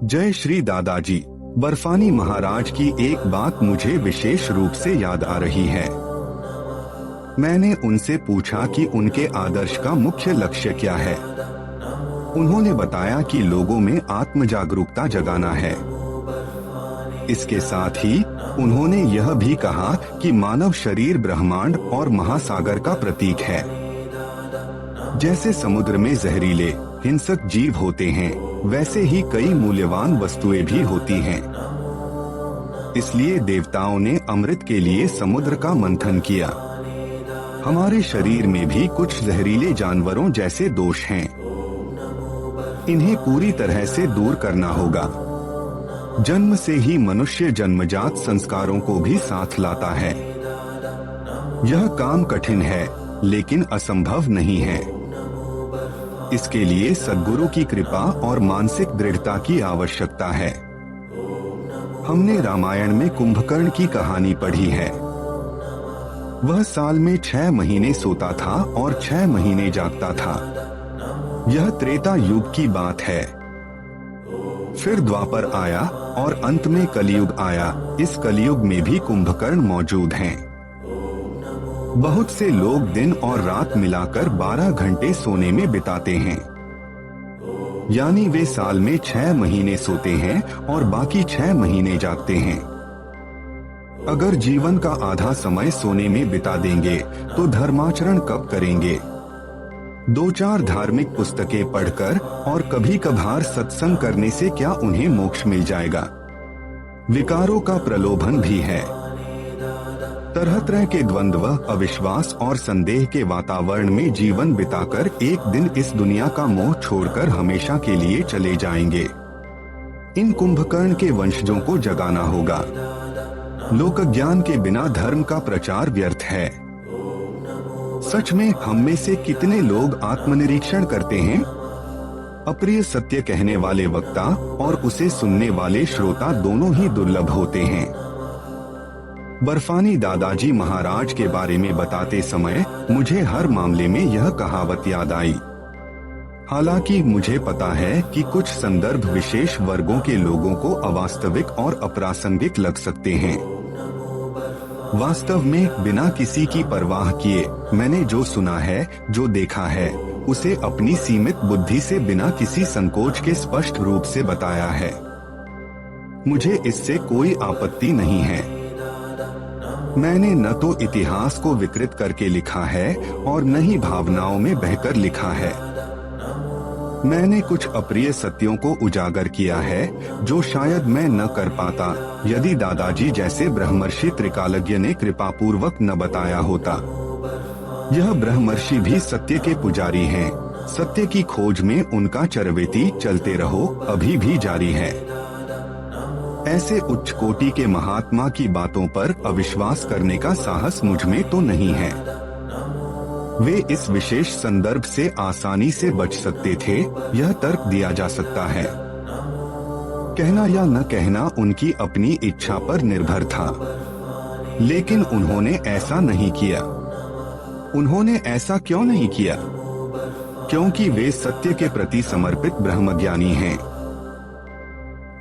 जय श्री दादाजी। बर्फानी महाराज की एक बात मुझे विशेष रूप से याद आ रही है। मैंने उनसे पूछा कि उनके आदर्श का मुख्य लक्ष्य क्या है। उन्होंने बताया कि लोगों में आत्म जागरूकता जगाना है। इसके साथ ही उन्होंने यह भी कहा कि मानव शरीर ब्रह्मांड और महासागर का प्रतीक है। जैसे समुद्र में जहरीले हिंसक जीव होते हैं, वैसे ही कई मूल्यवान वस्तुएं भी होती हैं। इसलिए देवताओं ने अमृत के लिए समुद्र का मंथन किया। हमारे शरीर में भी कुछ जहरीले जानवरों जैसे दोष हैं। इन्हें पूरी तरह से दूर करना होगा। जन्म से ही मनुष्य जन्मजात संस्कारों को भी साथ लाता है। यह काम कठिन है, लेकिन असंभव नहीं है। इसके लिए सद्गुरु की कृपा और मानसिक दृढ़ता की आवश्यकता है। हमने रामायण में कुंभकर्ण की कहानी पढ़ी है। वह साल में 6 महीने सोता था और 6 महीने जागता था। यह त्रेता युग की बात है। फिर द्वापर आया और अंत में कलयुग आया। इस कलयुग में भी कुंभकर्ण मौजूद हैं। बहुत से लोग दिन और रात मिलाकर 12 घंटे सोने में बिताते हैं। यानी वे साल में 6 महीने सोते हैं और बाकी 6 महीने जागते हैं। अगर जीवन का आधा समय सोने में बिता देंगे तो धर्माचरण कब करेंगे? 2-4 धार्मिक पुस्तकें पढ़कर और कभी कभार सत्संग करने से क्या उन्हें मोक्ष मिल जाएगा? विकारों का प्रलोभन भी है। तरह तरह के द्वंद्व, अविश्वास और संदेह के वातावरण में जीवन बिताकर एक दिन इस दुनिया का मोह छोड़कर हमेशा के लिए चले जाएंगे। इन कुंभकर्ण के वंशजों को जगाना होगा। लोक ज्ञान के बिना धर्म का प्रचार व्यर्थ है। सच में हम में से कितने लोग आत्मनिरीक्षण करते हैं? अप्रिय सत्य कहने वाले वक्ता और उसे सुनने वाले श्रोता दोनों ही दुर्लभ होते हैं। बर्फानी दादाजी महाराज के बारे में बताते समय मुझे हर मामले में यह कहावत याद आई। हालांकि मुझे पता है कि कुछ संदर्भ विशेष वर्गों के लोगों को अवास्तविक और अप्रासंगिक लग सकते हैं। वास्तव में बिना किसी की परवाह किए मैंने जो सुना है, जो देखा है, उसे अपनी सीमित बुद्धि से बिना किसी संकोच के स्पष्ट रूप से बताया है। मुझे इससे कोई आपत्ति नहीं है। मैंने न तो इतिहास को विकृत करके लिखा है और न ही भावनाओं में बहकर लिखा है। मैंने कुछ अप्रिय सत्यों को उजागर किया है जो शायद मैं न कर पाता यदि दादाजी जैसे ब्रह्मर्षि त्रिकालज्ञ ने कृपापूर्वक न बताया होता। यह ब्रह्मर्षि भी सत्य के पुजारी हैं। सत्य की खोज में उनका चरवेती चलते रहो अभी भी जारी है। ऐसे उच्च कोटि के महात्मा की बातों पर अविश्वास करने का साहस मुझ में तो नहीं है। वे इस विशेष संदर्भ से आसानी से बच सकते थे, यह तर्क दिया जा सकता है। कहना या न कहना उनकी अपनी इच्छा पर निर्भर था, लेकिन उन्होंने ऐसा नहीं किया। उन्होंने ऐसा क्यों नहीं किया? क्योंकि वे सत्य के प्रति समर्पित ब्रह्मज्ञानी हैं।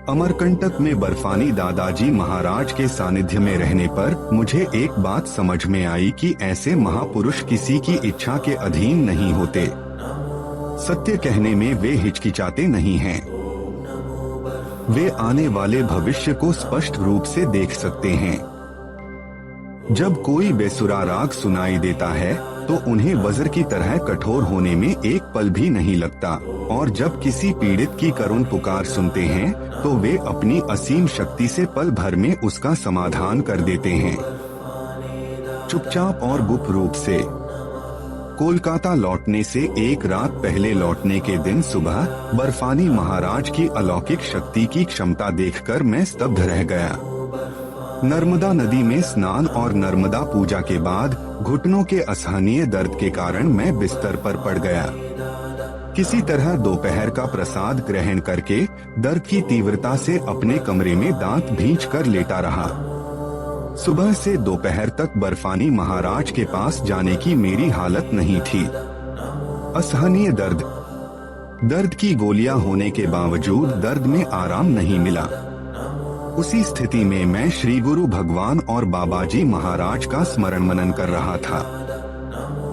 अमरकंटक में बर्फानी दादाजी महाराज के सानिध्य में रहने पर मुझे एक बात समझ में आई कि ऐसे महापुरुष किसी की इच्छा के अधीन नहीं होते। सत्य कहने में वे हिचकिचाते नहीं हैं। वे आने वाले भविष्य को स्पष्ट रूप से देख सकते हैं। जब कोई बेसुरा राग सुनाई देता है तो उन्हें वज्र की तरह कठोर होने में एक पल भी नहीं लगता, और जब किसी पीड़ित की करुण पुकार सुनते हैं तो वे अपनी असीम शक्ति से पल भर में उसका समाधान कर देते हैं। चुपचाप और गुप्त रूप से। कोलकाता लौटने से एक रात पहले लौटने के दिन सुबह बर्फानी महाराज की अलौकिक शक्ति की क्षमता देखकर मैं स्तब्ध रह गया। नर्मदा नदी में स्नान और नर्मदा पूजा के बाद घुटनों के असहनीय दर्द के कारण मैं बिस्तर पर पड़ गया। किसी तरह दोपहर का प्रसाद ग्रहण करके दर्द की तीव्रता से अपने कमरे में दांत भींच कर लेटा रहा। सुबह से दोपहर तक बर्फानी महाराज के पास जाने की मेरी हालत नहीं थी। असहनीय दर्द, दर्द की गोलियां होने के बावजूद दर्द में आराम नहीं मिला। उसी स्थिति में मैं श्री गुरु भगवान और बाबाजी महाराज का स्मरण मनन कर रहा था।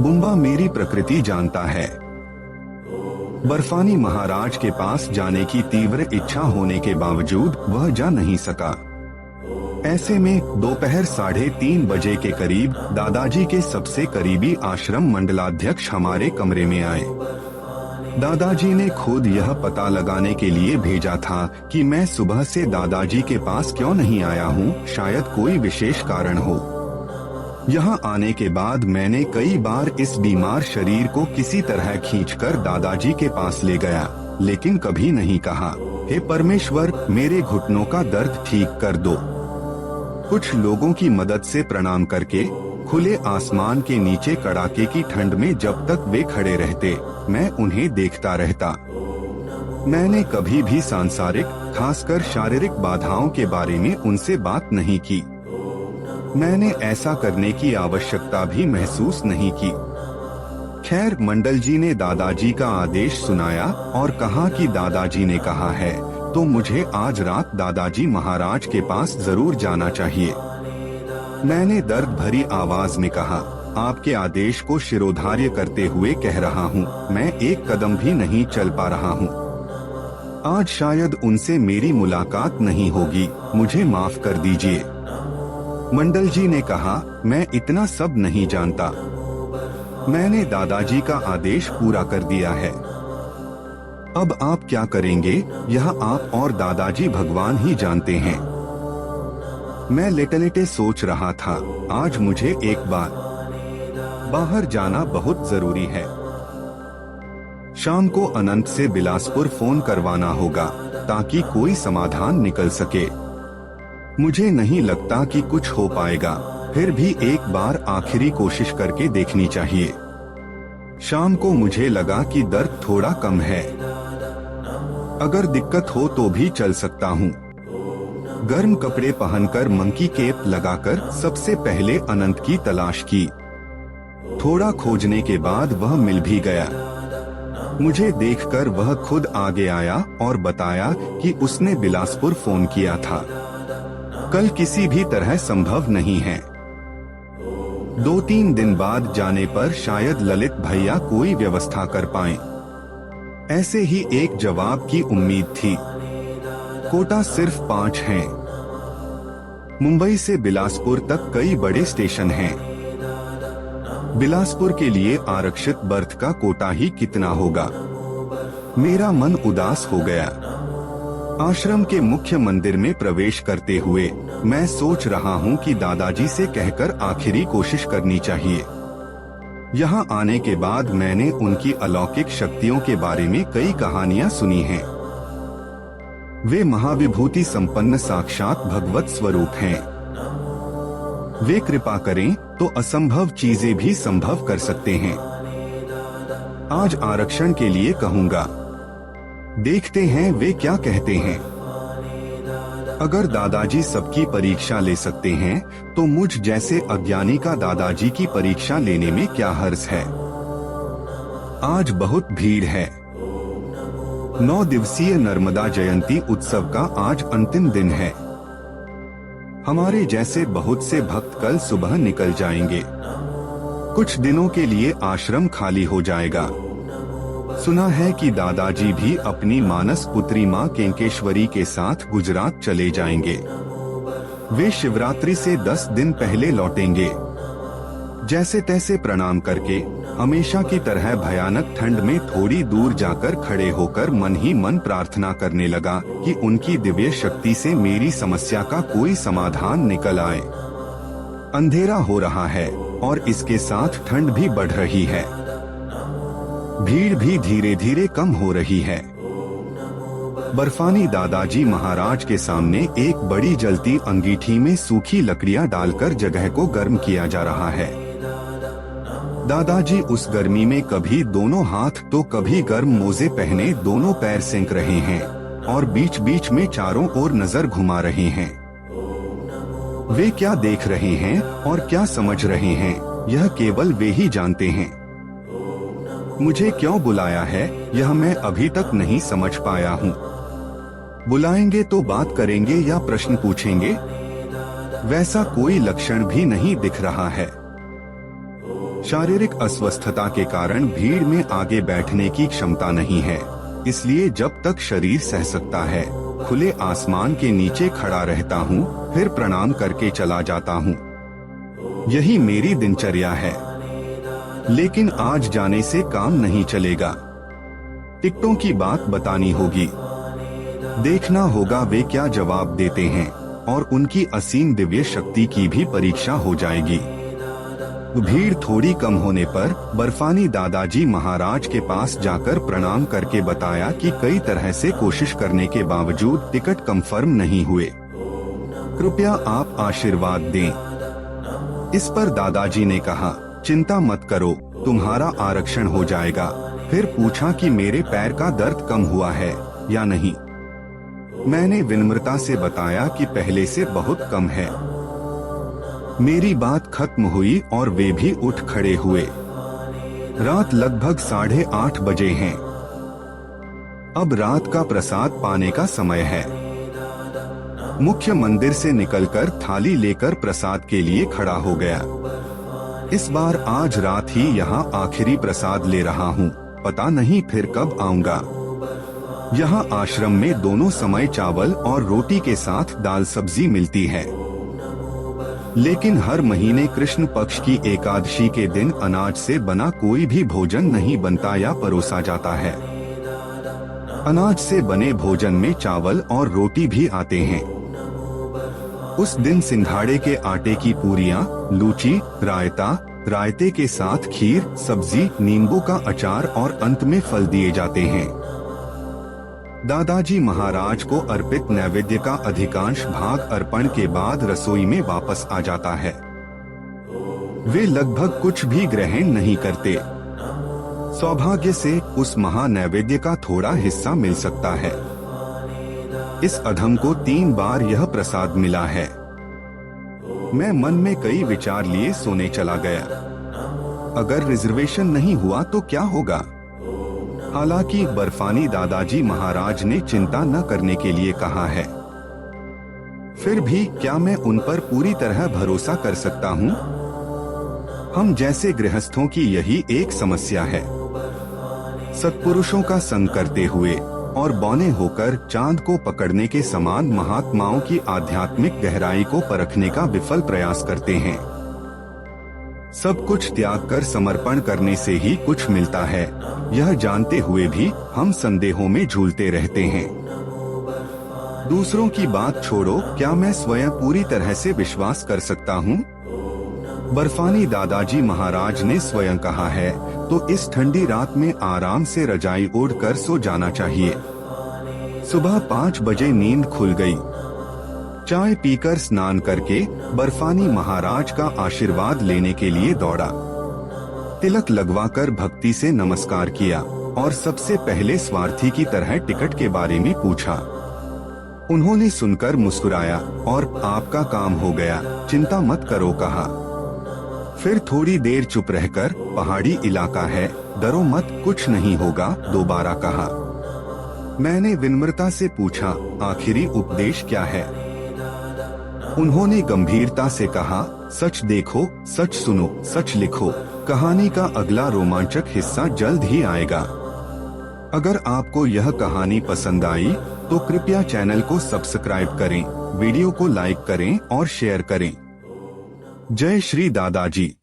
बुम्बा मेरी प्रकृति जानता है। बर्फानी महाराज के पास जाने की तीव्र इच्छा होने के बावजूद वह जा नहीं सका। ऐसे में दोपहर 3:30 बजे के करीब दादाजी के सबसे करीबी आश्रम मंडलाध्यक्ष हमारे कमरे में आए। दादाजी ने खुद यह पता लगाने के लिए भेजा था कि मैं सुबह से दादाजी के पास क्यों नहीं आया हूँ, शायद कोई विशेष कारण हो। यहाँ आने के बाद मैंने कई बार इस बीमार शरीर को किसी तरह खींचकर दादाजी के पास ले गया, लेकिन कभी नहीं कहा, हे परमेश्वर, मेरे घुटनों का दर्द ठीक कर दो। कुछ लोगों की मदद से प्रणाम करके खुले आसमान के नीचे कड़ाके की ठंड में जब तक वे खड़े रहते, मैं उन्हें देखता रहता। मैंने कभी भी सांसारिक, खासकर शारीरिक बाधाओं के बारे में उनसे बात नहीं की। मैंने ऐसा करने की आवश्यकता भी महसूस नहीं की। खैर, मंडल जी ने दादाजी का आदेश सुनाया और कहा कि दादाजी ने कहा है तो मुझे आज रात दादाजी महाराज के पास जरूर जाना चाहिए। मैंने दर्द भरी आवाज में कहा, आपके आदेश को शिरोधार्य करते हुए कह रहा हूँ, मैं एक कदम भी नहीं चल पा रहा हूँ। आज शायद उनसे मेरी मुलाकात नहीं होगी, मुझे माफ कर दीजिए। मंडल जी ने कहा, मैं इतना सब नहीं जानता। मैंने दादाजी का आदेश पूरा कर दिया है। अब आप क्या करेंगे, यह आप और दादाजी भगवान ही जानते हैं। मैं लेटे लेटे सोच रहा था, आज मुझे एक बार बाहर जाना बहुत जरूरी है। शाम को अनंत से बिलासपुर फोन करवाना होगा ताकि कोई समाधान निकल सके। मुझे नहीं लगता कि कुछ हो पाएगा, फिर भी एक बार आखिरी कोशिश करके देखनी चाहिए। शाम को मुझे लगा कि दर्द थोड़ा कम है, अगर दिक्कत हो तो भी चल सकता हूँ। गर्म कपड़े पहनकर मंकी केप लगाकर सबसे पहले अनंत की तलाश की। थोड़ा खोजने के बाद वह मिल भी गया। मुझे देखकर वह खुद आगे आया और बताया कि उसने बिलासपुर फोन किया था। कल किसी भी तरह संभव नहीं है। 2-3 दिन बाद जाने पर शायद ललित भैया कोई व्यवस्था कर पाएं। ऐसे ही एक जवाब की उम्मीद थी। कोटा सिर्फ 5 हैं। मुंबई से बिलासपुर तक कई बड़े स्टेशन हैं। बिलासपुर के लिए आरक्षित बर्थ का कोटा ही कितना होगा। मेरा मन उदास हो गया। आश्रम के मुख्य मंदिर में प्रवेश करते हुए मैं सोच रहा हूँ कि दादाजी से कहकर आखिरी कोशिश करनी चाहिए। यहाँ आने के बाद मैंने उनकी अलौकिक शक्तियों के बारे में कई कहानियाँ सुनी हैं। वे महाविभूति संपन्न साक्षात भगवत स्वरूप हैं। वे कृपा करें तो असंभव चीजें भी संभव कर सकते हैं। आज आरक्षण के लिए कहूँगा, देखते हैं वे क्या कहते हैं। अगर दादाजी सबकी परीक्षा ले सकते हैं तो मुझ जैसे अज्ञानी का दादाजी की परीक्षा लेने में क्या हर्ज है। आज बहुत भीड़ है। 9 दिवसीय नर्मदा जयंती उत्सव का आज अंतिम दिन है। हमारे जैसे बहुत से भक्त कल सुबह निकल जाएंगे। कुछ दिनों के लिए आश्रम खाली हो जाएगा। सुना है कि दादाजी भी अपनी मानस पुत्री माँ केंकेश्वरी के साथ गुजरात चले जाएंगे। वे शिवरात्रि से 10 दिन पहले लौटेंगे। जैसे तैसे प्रणाम करके हमेशा की तरह भयानक ठंड में थोड़ी दूर जाकर खड़े होकर मन ही मन प्रार्थना करने लगा कि उनकी दिव्य शक्ति से मेरी समस्या का कोई समाधान निकल आए। अंधेरा हो रहा है और इसके साथ ठंड भी बढ़ रही है। भीड़ भी धीरे धीरे कम हो रही है। बर्फानी दादाजी महाराज के सामने एक बड़ी जलती अंगीठी में सूखी लकड़ियां डालकर जगह को गर्म किया जा रहा है। दादाजी उस गर्मी में कभी दोनों हाथ तो कभी गर्म मोजे पहने दोनों पैर सेंक रहे हैं और बीच बीच में चारों ओर नजर घुमा रहे हैं। वे क्या देख रहे हैं और क्या समझ रहे हैं, यह केवल वे ही जानते हैं। मुझे क्यों बुलाया है यह मैं अभी तक नहीं समझ पाया हूँ। बुलाएंगे तो बात करेंगे या प्रश्न पूछेंगे? वैसा कोई लक्षण भी नहीं दिख रहा है। शारीरिक अस्वस्थता के कारण भीड़ में आगे बैठने की क्षमता नहीं है, इसलिए जब तक शरीर सह सकता है खुले आसमान के नीचे खड़ा रहता हूँ, फिर प्रणाम करके चला जाता हूँ। यही मेरी दिनचर्या है। लेकिन आज जाने से काम नहीं चलेगा। टिकटों की बात बतानी होगी। देखना होगा वे क्या जवाब देते हैं और उनकी असीम दिव्य शक्ति की भी परीक्षा हो जाएगी। भीड़ थोड़ी कम होने पर बर्फानी दादाजी महाराज के पास जाकर प्रणाम करके बताया कि कई तरह से कोशिश करने के बावजूद टिकट कंफर्म नहीं हुए। कृपया आप आशीर्वाद दें। इस पर दादाजी ने कहा, चिंता मत करो, तुम्हारा आरक्षण हो जाएगा। फिर पूछा कि मेरे पैर का दर्द कम हुआ है या नहीं। मैंने विनम्रता से बताया कि पहले से बहुत कम है। मेरी बात खत्म हुई और वे भी उठ खड़े हुए। रात लगभग 8:30 बजे हैं। अब रात का प्रसाद पाने का समय है। मुख्य मंदिर से निकलकर थाली लेकर प्रसाद के लिए खड़ा हो गया। इस बार आज रात ही यहाँ आखिरी प्रसाद ले रहा हूँ, पता नहीं फिर कब आऊंगा। यहाँ आश्रम में दोनों समय चावल और रोटी के साथ दाल सब्जी मिलती है। लेकिन हर महीने कृष्ण पक्ष की एकादशी के दिन अनाज से बना कोई भी भोजन नहीं बनता या परोसा जाता है। अनाज से बने भोजन में चावल और रोटी भी आते हैं। उस दिन सिंघाड़े के आटे की पूरियां, लूची, रायता, रायते के साथ खीर, सब्जी, नींबू का अचार और अंत में फल दिए जाते हैं। दादाजी महाराज को अर्पित नैवेद्य का अधिकांश भाग अर्पण के बाद रसोई में वापस आ जाता है। वे लगभग कुछ भी ग्रहण नहीं करते। सौभाग्य से उस महानैवेद्य का थोड़ा हिस्सा मिल सकता है। इस अधम को 3 बार यह प्रसाद मिला है। मैं मन में कई विचार लिए सोने चला गया। अगर रिजर्वेशन नहीं हुआ तो क्या होगा? हालांकि बर्फानी दादाजी महाराज ने चिंता न करने के लिए कहा है। फिर भी क्या मैं उन पर पूरी तरह भरोसा कर सकता हूँ? हम जैसे गृहस्थों की यही एक समस्या है। सत्पुरुषों का संग करते हुए और बौने होकर चांद को पकड़ने के समान महात्माओं की आध्यात्मिक गहराई को परखने का विफल प्रयास करते हैं। सब कुछ त्याग कर समर्पण करने से ही कुछ मिलता है, यह जानते हुए भी हम संदेहों में झूलते रहते हैं। दूसरों की बात छोड़ो, क्या मैं स्वयं पूरी तरह से विश्वास कर सकता हूँ? बर्फानी दादाजी महाराज ने स्वयं कहा है, तो इस ठंडी रात में आराम से रजाई ओढ़कर सो जाना चाहिए। सुबह 5 बजे नींद खुल गई। चाय पीकर स्नान करके बर्फानी महाराज का आशीर्वाद लेने के लिए दौड़ा। तिलक लगवाकर भक्ति से नमस्कार किया और सबसे पहले स्वार्थी की तरह टिकट के बारे में पूछा। उन्होंने सुनकर मुस्कुराया और आपका काम हो गया, चिंता मत करो कहा। फिर थोड़ी देर चुप रहकर, पहाड़ी इलाका है, डरो मत, कुछ नहीं होगा, दोबारा कहा। मैंने विनम्रता से पूछा, आखिरी उपदेश क्या है? उन्होंने गंभीरता से कहा, सच देखो, सच सुनो, सच लिखो। कहानी का अगला रोमांचक हिस्सा जल्द ही आएगा। अगर आपको यह कहानी पसंद आई तो कृपया चैनल को सब्सक्राइब करें, वीडियो को लाइक करें और शेयर करें। जय श्री दादाजी।